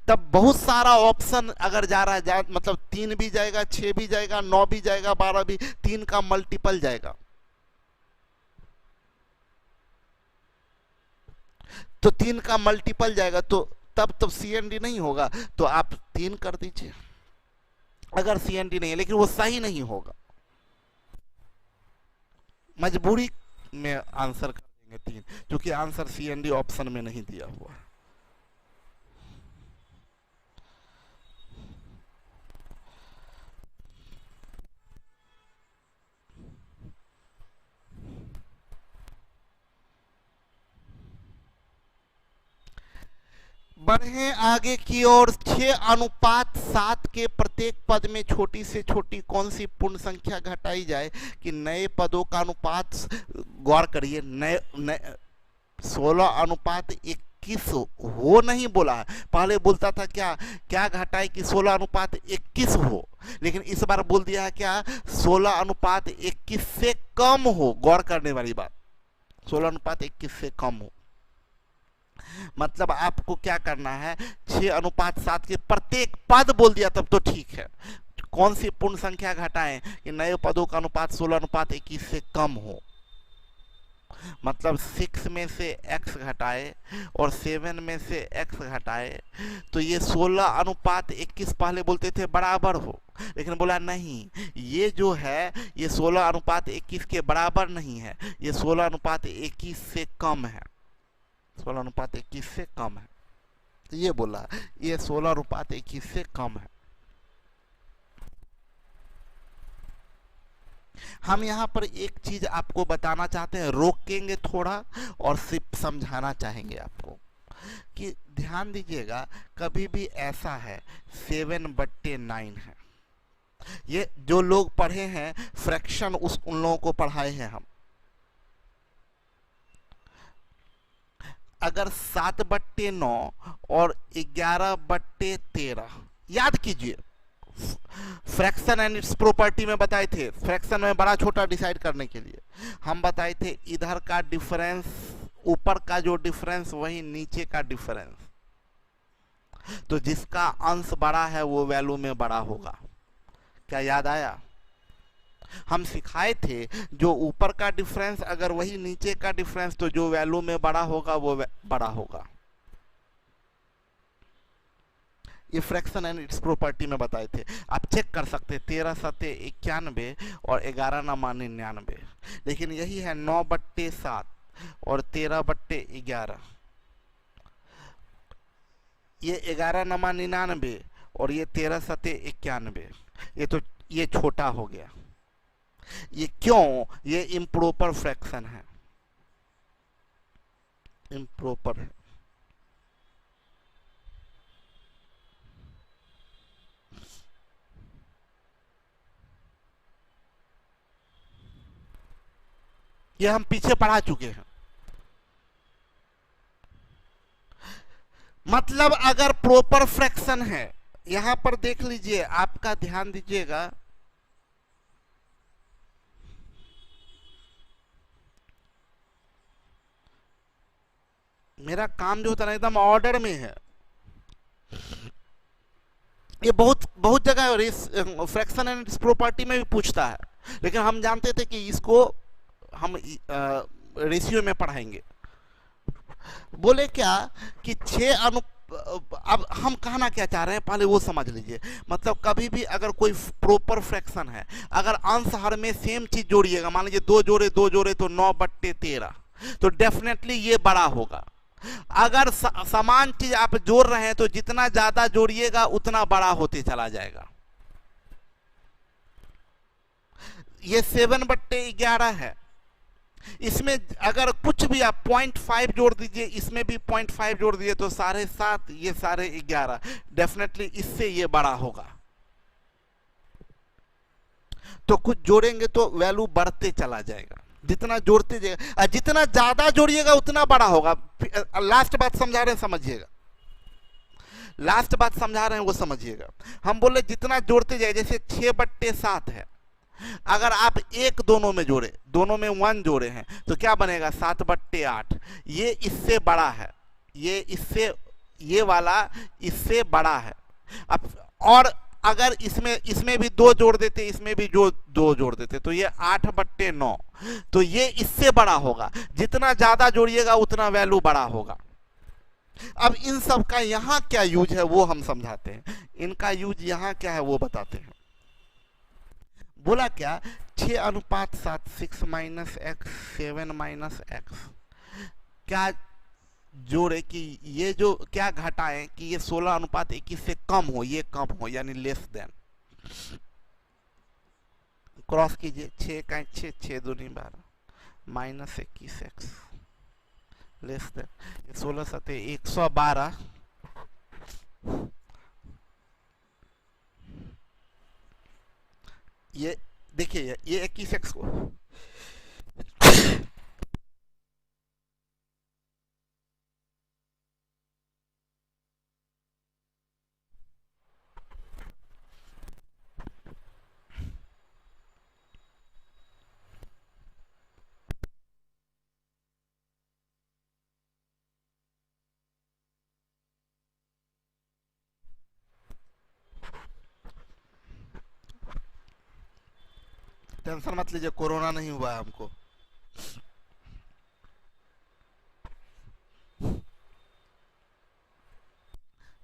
तब बहुत सारा ऑप्शन अगर जा रहा है, मतलब 3 भी जाएगा, 6 भी जाएगा, 9 भी जाएगा, 12 भी, 3 का मल्टीपल जाएगा, तो 3 का मल्टीपल जाएगा तो तब CND नहीं होगा, तो आप 3 कर दीजिए। अगर CND नहीं है लेकिन वो सही नहीं होगा, मजबूरी में आंसर कर देंगे 3, क्योंकि आंसर CND ऑप्शन में नहीं दिया हुआ है। बढ़े आगे की ओर, 6:7 के प्रत्येक पद में छोटी से छोटी कौन सी पूर्ण संख्या घटाई जाए कि नए पदों का अनुपात, गौर करिए, नए 16:21 हो नहीं बोला है, पहले बोलता था क्या घटाए कि 16:21 हो, लेकिन इस बार बोल दिया है क्या 16:21 से कम हो। गौर करने वाली बात, 16:21 से कम हो, मतलब आपको क्या करना है, 6:7 के प्रत्येक पद बोल दिया तब तो ठीक है, कौन सी पूर्ण संख्या घटाएं कि नए पदों का अनुपात 16:21 से कम हो। मतलब 6 में से x घटाए और 7 में से x घटाए, तो ये 16:21 पहले बोलते थे बराबर हो, लेकिन बोला नहीं, ये जो है ये 16:21 के बराबर नहीं है, ये 16:21 से कम है, 16:21 से कम है। तो ये बोला ये 16:21 से कम है। हम यहाँ पर एक चीज आपको बताना चाहते हैं, रोकेंगे थोड़ा और सिर्फ समझाना चाहेंगे आपको कि ध्यान दीजिएगा, कभी भी ऐसा है 7/9 है, ये जो लोग पढ़े हैं फ्रैक्शन उन लोगों को पढ़ाए हैं हम। अगर 7/9 और 11/13, याद कीजिए, फ्रैक्शन एंड इट्स प्रॉपर्टी में बताए थे, फ्रैक्शन में बड़ा छोटा डिसाइड करने के लिए हम बताए थे इधर का डिफरेंस, ऊपर का जो डिफरेंस वही नीचे का डिफरेंस, तो जिसका अंश बड़ा है वो वैल्यू में बड़ा होगा। क्या याद आया? हम सिखाए थे जो ऊपर का डिफरेंस अगर वही नीचे का डिफरेंस, तो जो वैल्यू में बड़ा होगा वो बड़ा होगा। ये फ्रैक्शन एंड इट्स प्रॉपर्टी में बताए थे, आप चेक कर सकते, 13×7 = 91 और 11×9 = 99, लेकिन यही है 9/7 और 13/11, ये 11×99 और ये 13×7 = 91, ये छोटा हो गया। ये क्यों? ये इम्प्रॉपर फ्रैक्शन है, इम्प्रॉपर है। ये हम पीछे पढ़ा चुके हैं। मतलब अगर प्रॉपर फ्रैक्शन है, यहां पर देख लीजिए, आपका ध्यान दीजिएगा, मेरा काम जो होता है ना एकदम ऑर्डर में है। ये बहुत बहुत जगह फ्रैक्शन एंड प्रॉपर्टी में भी पूछता है, लेकिन हम जानते थे कि इसको हम रेशियो में पढ़ाएंगे। बोले क्या कि 6 अब हम कहना क्या चाह रहे हैं पहले वो समझ लीजिए। मतलब कभी भी अगर कोई प्रॉपर फ्रैक्शन है, अगर अंश हर में सेम चीज जोड़िएगा, मान लीजिए 2 जोड़े 2 जोड़े तो 9/13, तो डेफिनेटली ये बड़ा होगा। अगर समान चीज आप जोड़ रहे हैं तो जितना ज्यादा जोड़िएगा उतना बड़ा होते चला जाएगा। ये 7/11 है, इसमें अगर कुछ भी आप 0.5 जोड़ दीजिए, इसमें भी 0.5 जोड़ दीजिए तो 7.5, ये 11.5, डेफिनेटली इससे ये बड़ा होगा। तो कुछ जोड़ेंगे तो वैल्यू बढ़ते चला जाएगा, जितना जोड़ते जाएगा, जितना ज्यादा जोड़िएगा उतना बड़ा होगा। लास्ट बात समझा रहे हैं, समझिएगा, लास्ट बात समझा रहे हैं वो समझिएगा। हम बोले जितना जोड़ते जाए, जैसे 6/7 है, अगर आप एक दोनों में जोड़े, दोनों में 1 जोड़े हैं तो क्या बनेगा 7/8, ये इससे बड़ा है, ये इससे, ये वाला इससे बड़ा है। अब और अगर इसमें भी 2 जोड़ देते, इसमें भी जो 2 जोड़ देते, तो ये 8/9, तो ये इससे बड़ा होगा। जितना ज्यादा जोड़िएगा उतना वैल्यू बड़ा होगा। अब इन सब का यहाँ क्या यूज है वो हम समझाते हैं, इनका यूज यहाँ क्या है वो बताते हैं। बोला क्या 6:7, 6 - x, 7 - x, क्या जोड़े कि ये जो क्या घटाएं कि ये 16:21 से कम हो, ये कम हो, यानी लेस देन। क्रॉस कीजिए, 6 का 6, 6 दूनी 12, -21x लेस देन, 16 7 112, ये देखिए ये 21x को टेंशन मत लीजिए, कोरोना नहीं हुआ है हमको।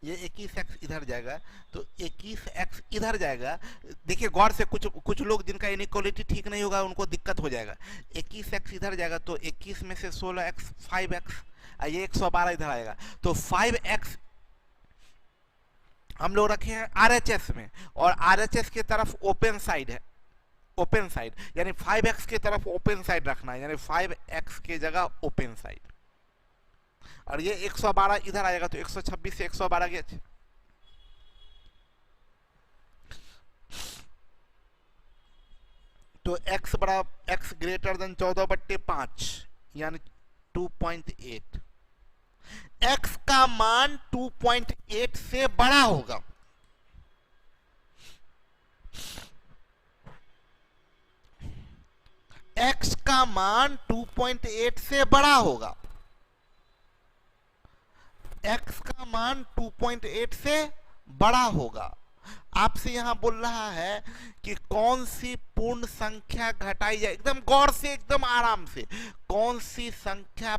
ये 21x इधर जाएगा तो 21x इधर जाएगा। देखिए गौर से, कुछ कुछ लोग जिनका इनइक्वालिटी ठीक नहीं होगा उनको दिक्कत हो जाएगा। 21x इधर जाएगा तो 21 में से 16x 5x, ये 112 इधर आएगा तो 5x हम लोग रखे हैं RHS में, और RHS की तरफ ओपन साइड है, ओपन साइड यानी 5x की तरफ ओपन साइड रखना है, यानी 5x की जगह ओपन साइड। और ये 112 इधर आएगा तो 126 से 112 गया, तो x बराबर x ग्रेटर देन 14/5 यानी 2.8। x का मान 2.8 से बड़ा होगा। x का मान 2.8 से बड़ा होगा। x का मान 2.8 से बड़ा होगा। आपसे यहां बोल रहा है कि कौन सी पूर्ण संख्या घटाई जाए, एकदम गौर से, एकदम आराम से, कौन सी संख्या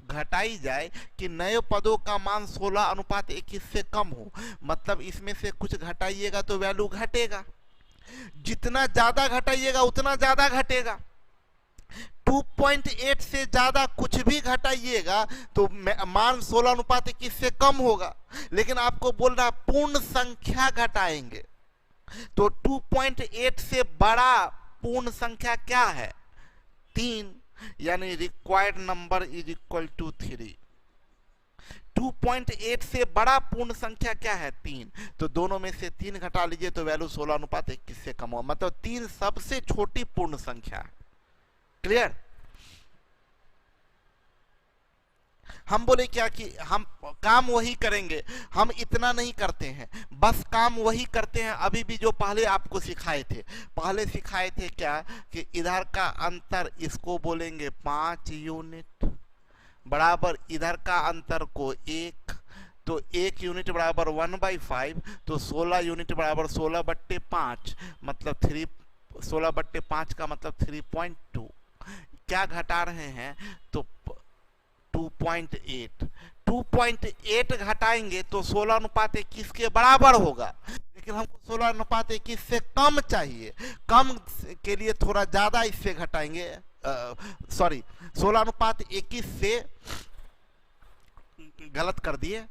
घटाई जाए कि नए पदों का मान 16:21 से कम हो। मतलब इसमें से कुछ घटाइएगा तो वैल्यू घटेगा, जितना ज्यादा घटाइएगा उतना ज्यादा घटेगा। 2.8 से ज्यादा कुछ भी घटाइएगा तो मान 16:21 से कम होगा। लेकिन आपको बोल रहा पूर्ण संख्या घटाएंगे तो 2.8 से बड़ा पूर्ण संख्या क्या है? 3, यानी required number is equal to 3। 2.8 से बड़ा पूर्ण संख्या क्या है? 3। तो दोनों में से 3 घटा लीजिए तो वैल्यू 16:21 से कम होगा। मतलब 3 सबसे छोटी पूर्ण संख्या है। क्लियर? हम बोले क्या कि हम काम वही करेंगे, हम इतना नहीं करते हैं, बस काम वही करते हैं अभी भी जो पहले आपको सिखाए थे। पहले सिखाए थे क्या कि इधर का अंतर इसको बोलेंगे 5 यूनिट बराबर इधर का अंतर को 1, तो 1 यूनिट बराबर 1/5, तो 16 यूनिट बराबर 16/5 मतलब 16/5 का मतलब 3.2। क्या घटा रहे हैं? तो 2.8। 2.8 घटाएंगे तो 16:21 के बराबर होगा, लेकिन हमको 16:21 से कम चाहिए। कम के लिए थोड़ा ज्यादा इससे घटाएंगे, सॉरी 16:21 से गलत कर दिए,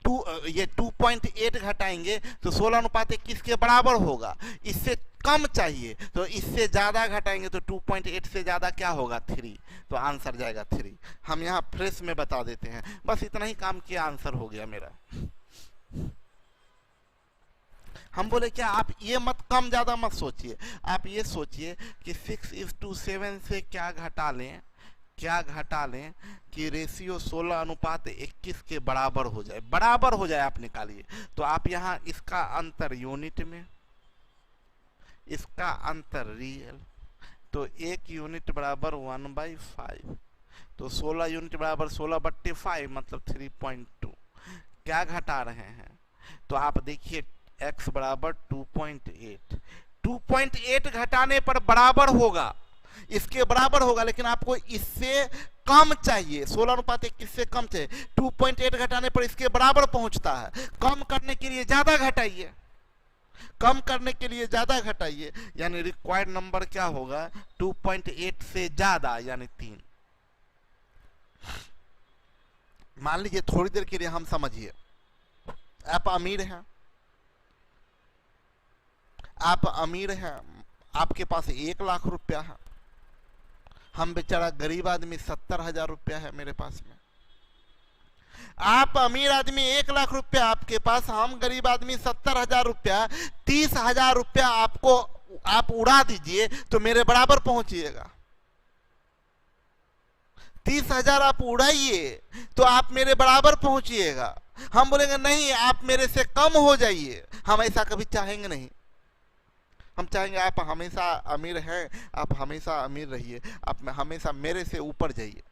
ये 2.8 घटाएंगे तो 16:21 के बराबर होगा। इससे कम चाहिए तो इससे ज्यादा घटाएंगे तो 2.8 से ज्यादा क्या होगा? 3। तो आंसर जाएगा 3। हम यहाँ फ्रेश में बता देते हैं, बस इतना ही काम किया, आंसर हो गया मेरा। हम बोले क्या आप ये मत कम ज्यादा मत सोचिए, आप ये सोचिए कि 6:7 से क्या घटा लें, क्या घटा लें कि रेशियो 16:21 के बराबर हो जाए, बराबर हो जाए आप निकालिए। तो आप यहाँ इसका अंतर यूनिट में, इसका अंतर रियल, तो 1 यूनिट बराबर 1/5, तो 16 यूनिट बराबर 16/5 मतलब 3.2। क्या घटा रहे हैं? तो आप देखिए x बराबर 2.8। 2.8 घटाने पर बराबर होगा, इसके बराबर होगा, लेकिन आपको इससे कम चाहिए, 16:21 से कम चाहिए। 2.8 घटाने पर इसके बराबर पहुंचता है। कम करने के लिए ज्यादा घटाइए, कम करने के लिए ज्यादा घटाइए, यानी रिक्वायर्ड नंबर क्या होगा? 2.8 से ज्यादा यानी 3। मान लीजिए थोड़ी देर के लिए हम समझिए, आप अमीर हैं, आप अमीर हैं, आपके पास 1 लाख रुपया है, हम बेचारा गरीब आदमी 70,000 रुपया है मेरे पास में। आप अमीर आदमी 1 लाख रुपया आपके पास, हम गरीब आदमी 70,000 रुपया, 30,000 रुपया आपको आप उड़ा दीजिए तो मेरे बराबर पहुंचिएगा। 30,000 आप उड़ाइए तो आप मेरे बराबर पहुंचिएगा। हम बोलेंगे नहीं आप मेरे से कम हो जाइए, हम ऐसा कभी चाहेंगे नहीं। हम चाहेंगे आप हमेशा अमीर हैं, आप हमेशा अमीर रहिए, आप हमेशा मेरे से ऊपर जाइए।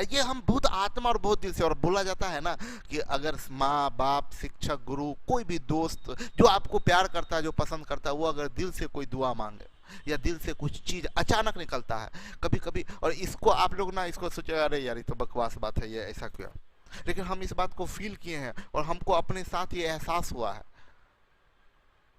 ये हम बहुत आत्मा और बहुत दिल से, और बोला जाता है ना कि अगर माँ बाप शिक्षक गुरु कोई भी दोस्त जो आपको प्यार करता है, जो पसंद करता है, वो अगर दिल से कोई दुआ मांगे या दिल से कुछ चीज अचानक निकलता है कभी कभी, और इसको आप लोग ना इसको सोचे अरे यार ये तो बकवास बात है, ये ऐसा क्यों, लेकिन हम इस बात को फील किए हैं और हमको अपने साथ ये एहसास हुआ है।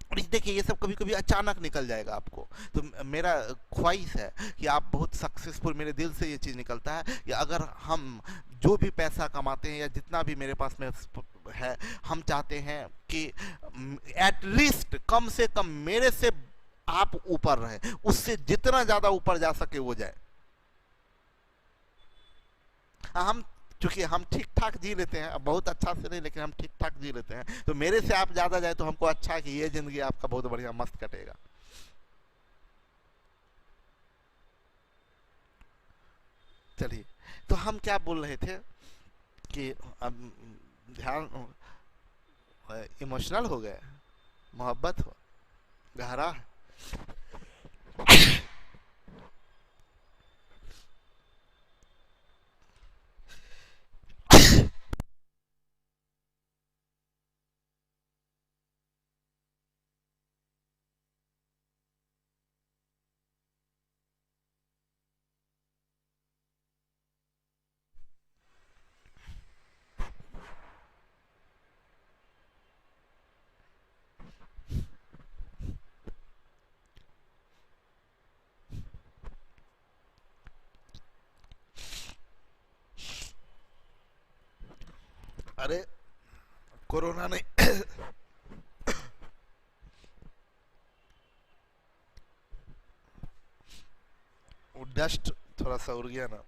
और देखिए ये सब कभी कभी अचानक निकल जाएगा आपको। तो मेरा ख्वाहिश है कि आप बहुत सक्सेसफुल, मेरे दिल से ये चीज़ निकलता है कि अगर हम जो भी पैसा कमाते हैं या जितना भी मेरे पास में है, हम चाहते हैं कि एटलीस्ट कम से कम मेरे से आप ऊपर रहे, उससे जितना ज़्यादा ऊपर जा सके वो जाए। हम चूंकि हम ठीक ठाक जी लेते हैं, अब बहुत अच्छा से नहीं लेकिन हम ठीक ठाक जी लेते हैं, तो मेरे से आप ज्यादा जाए तो हमको अच्छा है कि ये जिंदगी आपका बहुत बढ़िया मस्त कटेगा। चलिए, तो हम क्या बोल रहे थे कि अब ध्यान इमोशनल हो गए, मोहब्बत हो गहरा है। अरे कोरोना ने डस्ट थोड़ा सा उड़ गया ना।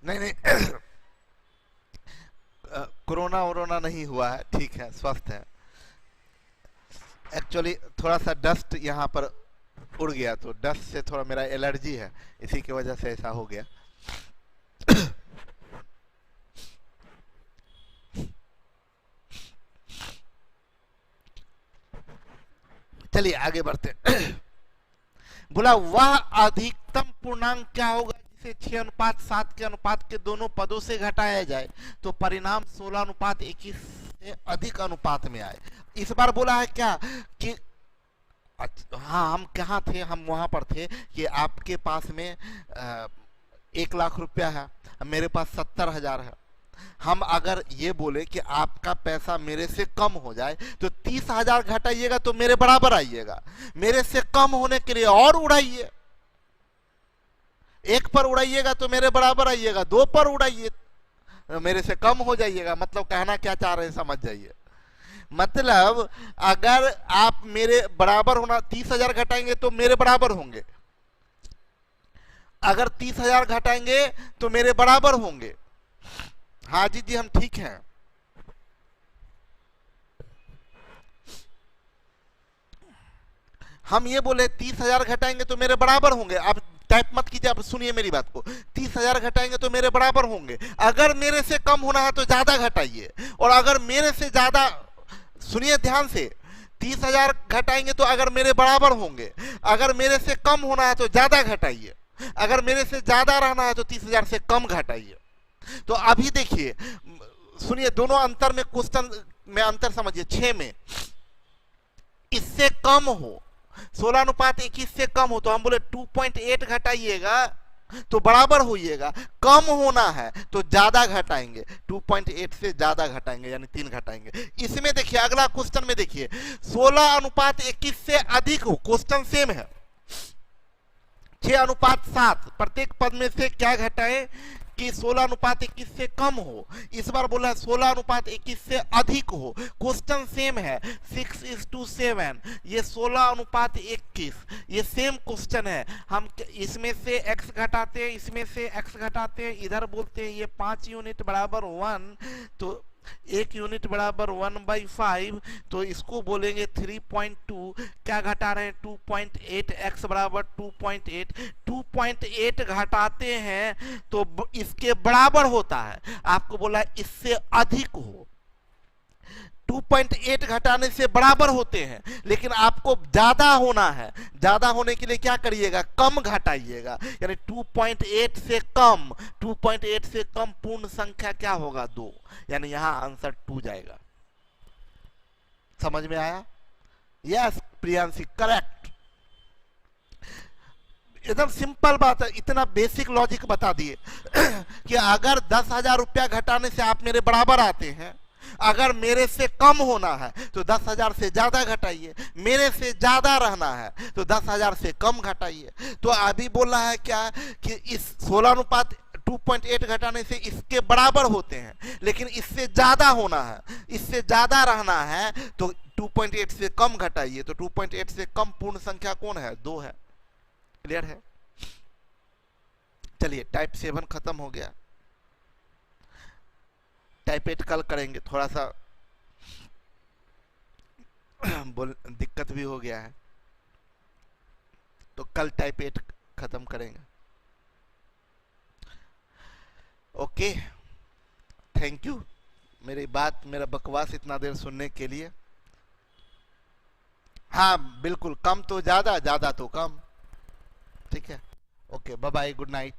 नहीं नहीं कोरोना वोरोना नहीं हुआ है, ठीक है, स्वस्थ है। एक्चुअली थोड़ा सा डस्ट यहाँ पर उड़ गया, तो डस्ट से थोड़ा मेरा एलर्जी है, इसी की वजह से ऐसा हो गया। चलिए आगे बढ़ते। बोला वह अधिकतम पूर्णांक क्या होगा जिसे 6:7 के अनुपात के दोनों पदों से घटाया जाए तो परिणाम 16:21 से अधिक अनुपात में आए। इस बार बोला है क्या कि हाँ, हम कहाँ थे, हम वहां पर थे कि आपके पास में 1 लाख रुपया है, मेरे पास 70,000 है। हम अगर ये बोले कि आपका पैसा मेरे से कम हो जाए तो 30,000 घटाइएगा तो मेरे बराबर आइएगा, मेरे से कम होने के लिए और उड़ाइए, 1 पर उड़ाइएगा तो मेरे बराबर आइएगा, 2 पर उड़ाइए मेरे से कम हो जाइएगा। मतलब कहना क्या चाह रहे हैं समझ जाइए। मतलब अगर आप मेरे बराबर होना, 30,000 घटाएंगे तो मेरे बराबर होंगे, अगर 30,000 घटाएंगे तो मेरे बराबर होंगे। हाँ जी जी हम ठीक हैं। हम ये बोले 30,000 घटाएंगे तो मेरे बराबर होंगे। आप टाइप मत कीजिए, आप सुनिए मेरी बात को। 30,000 घटाएंगे तो मेरे बराबर होंगे, अगर मेरे से कम होना है तो ज्यादा घटाइए, और अगर मेरे से ज्यादा, सुनिए ध्यान से, 30,000 घटाएंगे तो अगर मेरे बराबर होंगे, अगर मेरे से कम होना है तो ज्यादा घटाइए, अगर मेरे से ज्यादा रहना है तो 30,000 से कम घटाइए। तो अभी देखिए, सुनिए, दोनों अंतर में क्वेश्चन में अंतर समझिए। 6 में इससे कम हो, 16:21 से कम हो तो हम बोले 2.8 घटाइएगा तो बराबर होइएगा, कम होना है तो ज्यादा घटाएंगे, 2.8 से ज्यादा घटाएंगे यानी 3 घटाएंगे। इसमें देखिए अगला क्वेश्चन में देखिए 16:21 से अधिक हो, क्वेश्चन सेम है, 6:7 प्रत्येक पद में से क्या घटाए कि 16:21 से कम हो। इस बार बोला 16:21 से अधिक हो, क्वेश्चन सेम है, 6:7, ये 16:21, ये सेम क्वेश्चन है। हम इसमें से x घटाते हैं, इसमें से x घटाते हैं, इधर बोलते हैं ये 5 यूनिट बराबर 1, तो 1 यूनिट बराबर 1/5, तो इसको बोलेंगे 3.2। क्या घटा रहे हैं 2.8, x बराबर 2.8, 2.8 घटाते हैं तो इसके बराबर होता है। आपको बोला इससे अधिक हो, 2.8 घटाने से बराबर होते हैं, लेकिन आपको ज्यादा होना है। ज्यादा होने के लिए क्या करिएगा, कम घटाइएगा, यानी 2.8 से कम, 2.8 से कम पूर्ण संख्या क्या होगा, 2, यानी यहां आंसर 2 जाएगा। समझ में आया? Yes Priyanshi, correct. एकदम सिंपल बात है, इतना बेसिक लॉजिक बता दिए कि अगर 10,000 रुपया घटाने से आप मेरे बराबर आते हैं, अगर मेरे से कम होना है तो 10,000 से ज्यादा घटाइए, मेरे से ज्यादा रहना है तो 10,000 से कम घटाइए। तो अभी बोल रहा है क्या कि इस 16:2.8 घटाने से इसके बराबर होते हैं, लेकिन इससे ज्यादा होना है, इससे ज्यादा रहना है तो 2.8 से कम घटाइए। तो 2.8 से कम पूर्ण संख्या कौन है, 2 है। क्लियर है? चलिए टाइप 7 खत्म हो गया, टाइप 8 कल करेंगे। थोड़ा सा दिक्कत भी हो गया है, तो कल टाइप 8 खत्म करेंगे। ओके, थैंक यू मेरी बात, मेरा बकवास इतना देर सुनने के लिए। हाँ बिल्कुल, कम तो ज्यादा, ज्यादा तो कम। ठीक है, okay, bye bye, good night.